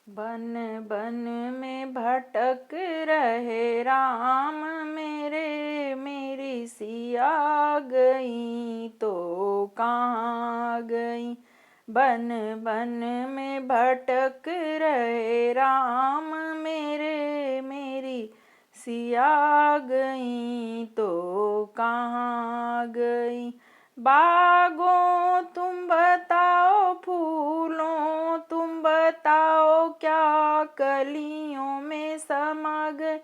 बन बन में भटक रहे राम मेरे, मेरी सिया गई तो कहाँ गई। बन बन में भटक रहे राम मेरे, मेरी सिया गई तो कहाँ गई। बागों तुम बताओ, फूलों तुम बताओ, क्या कलियों में समा गए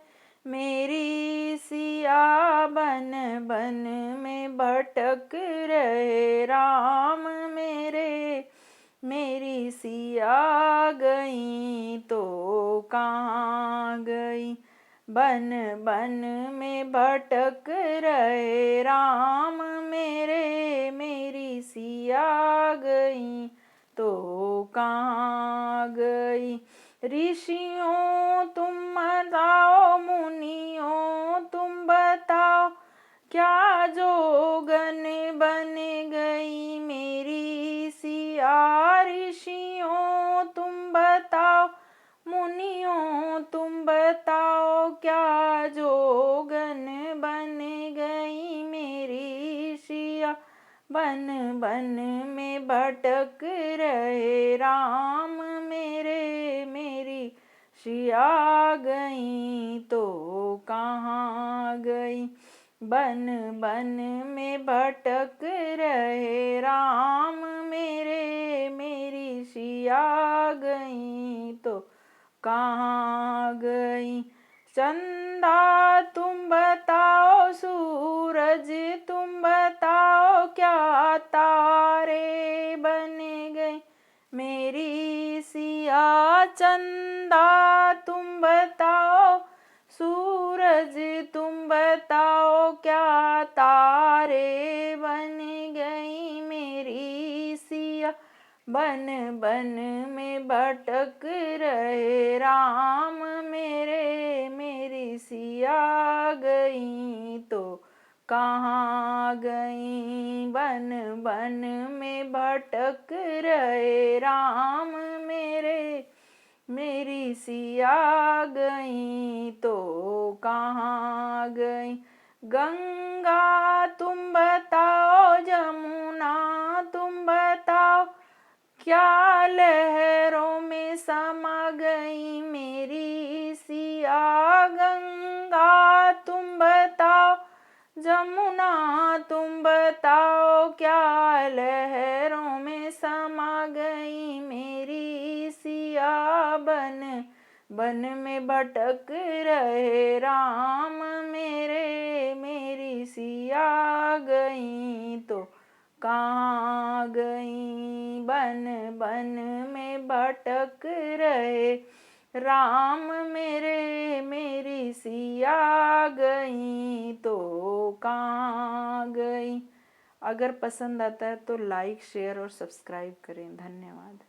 मेरी सिया। बन बन में भटक रहे राम मेरे, मेरी सिया गई तो कहाँ गई। बन बन में भटक रहे राम मेरे, मेरी सिया गई तो कहाँ गई। ऋषियों तुम बताओ, मुनियों तुम बताओ, क्या जोगन बन गई मेरी सिया। ऋषियों तुम बताओ, मुनियों तुम बताओ, क्या जोगन बन गई मेरी सिया। बन बन में भटक रहे राम मेरे, मेरी सिया गई तो कहाँ गई। बन बन में भटक रहे राम मेरे, मेरी सिया गई तो कहाँ गई। चंदा तुम बताओ, सूरज तुम बताओ, क्या तारे बन गए मेरी सिया। चंदा तुम बताओ, सूरज तुम बताओ, क्या तारे बन गई मेरी सिया। बन बन में भटक रहे राम मेरे, मेरी सिया गई तो कहाँ गई। बन बन में भटक रहे राम मेरे, मेरी सिया गई तो कहाँ गई। गंगा तुम बताओ, जमुना तुम बताओ, क्या लहरों में समा गई मेरी सिया। गंगा तुम बताओ, जमुना तुम बताओ, क्या लहरों में समा गई मेरी सिया। बन बन में भटक रहे राम मेरे, मेरी सिया गई तो कहाँ गई। बन बन में भटक रहे राम मेरे, मेरी सिया गई तो कहाँ गई। अगर पसंद आता है तो लाइक शेयर और सब्सक्राइब करें। धन्यवाद।